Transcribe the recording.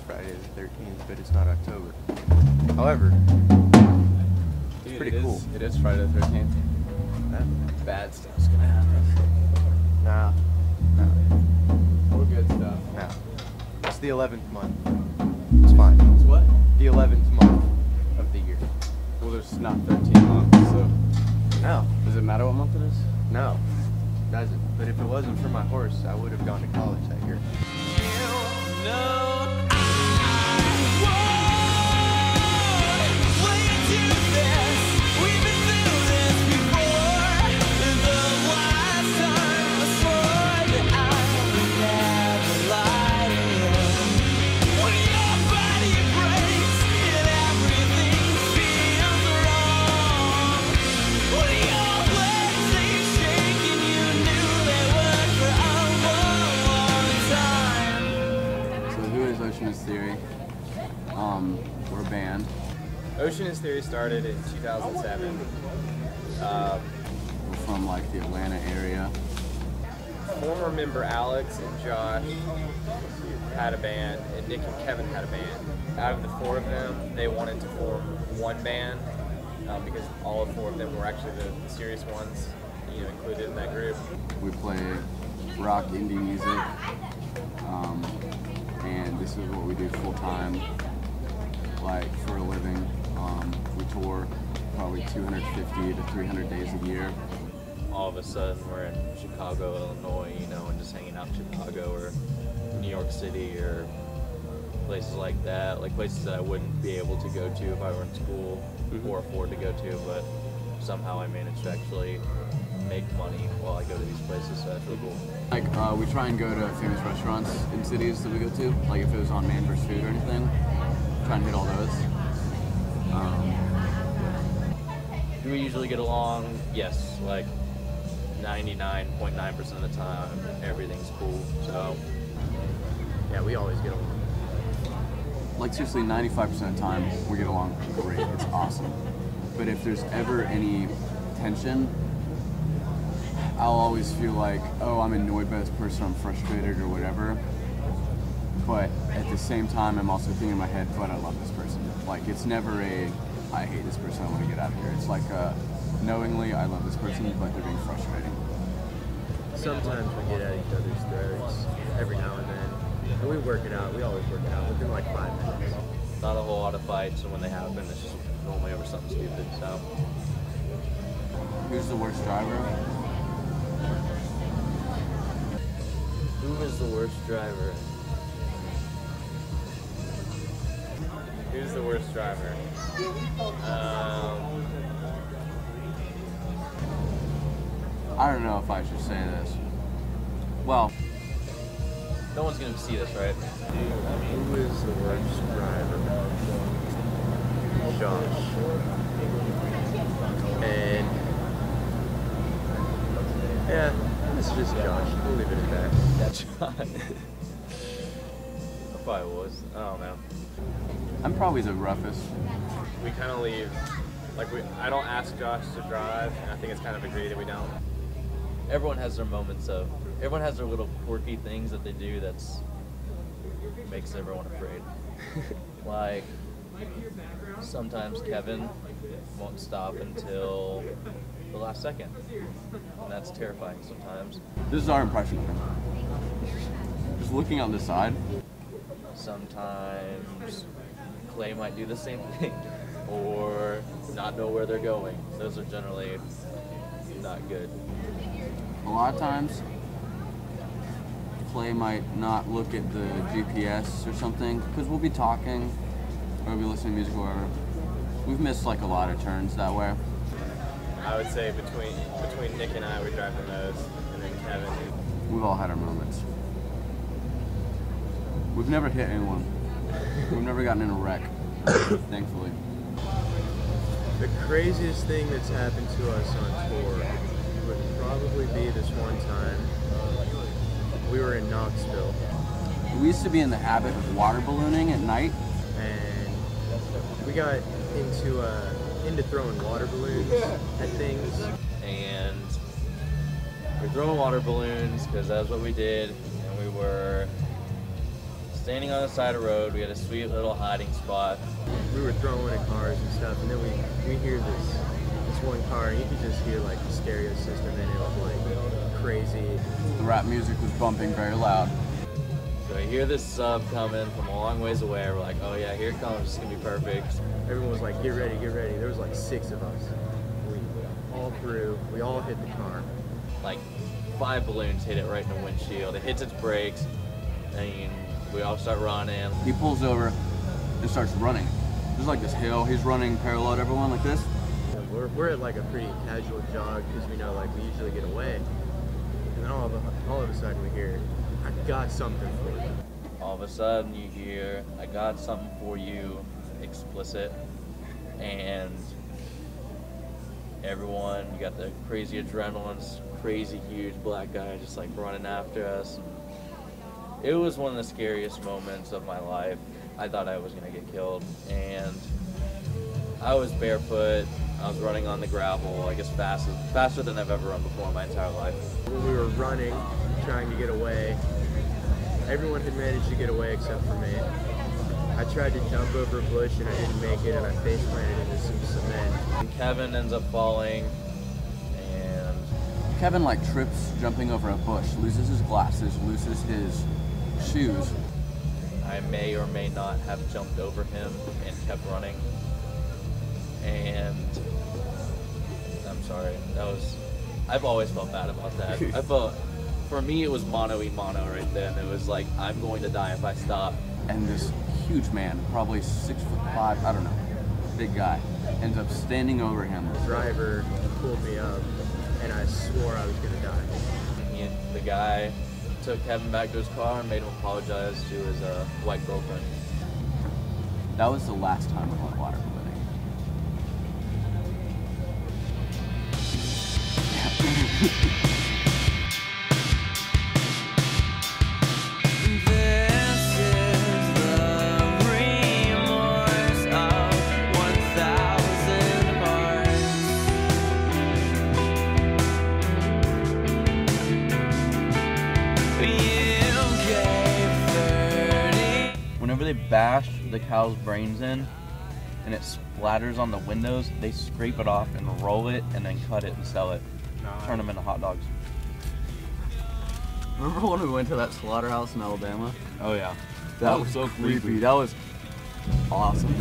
Friday the 13th, but it's not October. However, it's pretty cool. It is Friday the 13th. Huh? Bad stuff's gonna happen. Nah. No. Or good stuff. No. It's the 11th month. It's fine. It's what? The 11th month of the year. Well, there's not 13 months, so. No. Does it matter what month it is? No. Doesn't. But if it wasn't for my horse, I would have gone to college that year. Ocean is Theory. We're a band. Ocean is Theory started in 2007. We're from like the Atlanta area. Former member Alex and Josh had a band, and Nick and Kevin had a band. Out of the four of them, they wanted to form one band because all four of them were actually the serious ones, included in that group. We play rock indie music. And this is what we do full time, like for a living. We tour probably 250 to 300 days a year. All of a sudden we're in Chicago, Illinois, and just hanging out in Chicago or New York City or places like that, like places that I wouldn't be able to go to if I were in school or afford to go to, but somehow I managed to actually make money while I go to these places, so that's really cool. Like, we try and go to famous restaurants in cities that we go to, like if it was on Man vs. Food or anything, try and hit all those. Do we usually get along? Yes, like 99.9% of the time, everything's cool, so Yeah, we always get along. Like seriously, 95% of the time, we get along great, it's awesome. But if there's ever any tension, I'll always feel like, oh, I'm annoyed by this person, I'm frustrated or whatever. But at the same time, I'm also thinking in my head, but I love this person. Like, it's never a, I hate this person, I want to get out of here. It's like, knowingly, I love this person, but they're being frustrating. Sometimes we get at each other's throats every now and then. And we work it out, we always work it out within like 5 minutes. not a whole lot of fights, and when they happen, it's just normally over something stupid, so. Who's the worst driver? Who is the worst driver? Who's the worst driver? I don't know if I should say this. Well, No one's gonna see this, right? Who is the worst driver? Josh. And yeah, this is just Josh. We'll leave it at that. That's right. I probably was. I don't know. I'm probably the roughest. We kind of leave, like I don't ask Josh to drive, and I think it's kind of agreed that we don't. Everyone has their moments of. Everyone has their little quirky things that they do that's makes everyone afraid. Like sometimes Kevin won't stop until the last second, and that's terrifying sometimes. This is our impression of him. Just looking on the side. Sometimes Clay might do the same thing, or not know where they're going. Those are generally not good. A lot of times, Clay might not look at the GPS or something, because we'll be talking, or we'll be listening to music or whatever. We've missed like a lot of turns that way. I would say between Nick and I, we drive the most, and then Kevin. We've all had our moments. We've never hit anyone. We've never gotten in a wreck, thankfully. The craziest thing that's happened to us on tour would probably be this one time. We were in Knoxville. We used to be in the habit of water ballooning at night. And we got into throwing water balloons at things. And we're throwing water balloons because that's what we did, and we were standing on the side of the road. We had a sweet little hiding spot. We were throwing at cars and stuff, and then we hear this one car, and you could just hear like the stereo system, and it was like crazy. The rap music was bumping very loud. So I hear this sub coming from a long ways away. We're like, oh yeah, here it comes. It's gonna be perfect. Everyone was like, get ready, get ready. There was like 6 of us. We all threw. We all hit the car. Like 5 balloons hit it right in the windshield. It hits its brakes, and we all start running. He pulls over and starts running. There's like this hill. He's running parallel to everyone like this. We're at like a pretty casual jog because we know like we usually get away. And then all of a sudden we hear, I got something for you. All of a sudden you hear, I got something for you, explicit, and everyone, you got the crazy adrenaline, crazy huge black guy just like running after us. It was one of the scariest moments of my life. I thought I was gonna get killed, and I was barefoot. I was running on the gravel, I guess faster than I've ever run before in my entire life. When we were running, trying to get away, everyone had managed to get away except for me. I tried to jump over a bush and I didn't make it, and I face planted into some cement. And Kevin ends up falling, and Kevin like trips jumping over a bush, loses his glasses, loses his shoes. I may or may not have jumped over him and kept running. And I'm sorry, I've always felt bad about that. I felt, for me it was mono y mono right then. It was like, I'm going to die if I stop. And this huge man, probably 6'5", I don't know, big guy, ends up standing over him. The driver pulled me up and I swore I was gonna die. The guy took Kevin back to his car and made him apologize to his white girlfriend. That was the last time I went water ballooning. Whenever they bash the cow's brains in and it splatters on the windows, they scrape it off and roll it and then cut it and sell it. Turn them into hot dogs. Remember when we went to that slaughterhouse in Alabama? Oh yeah. That was so creepy. That was awesome.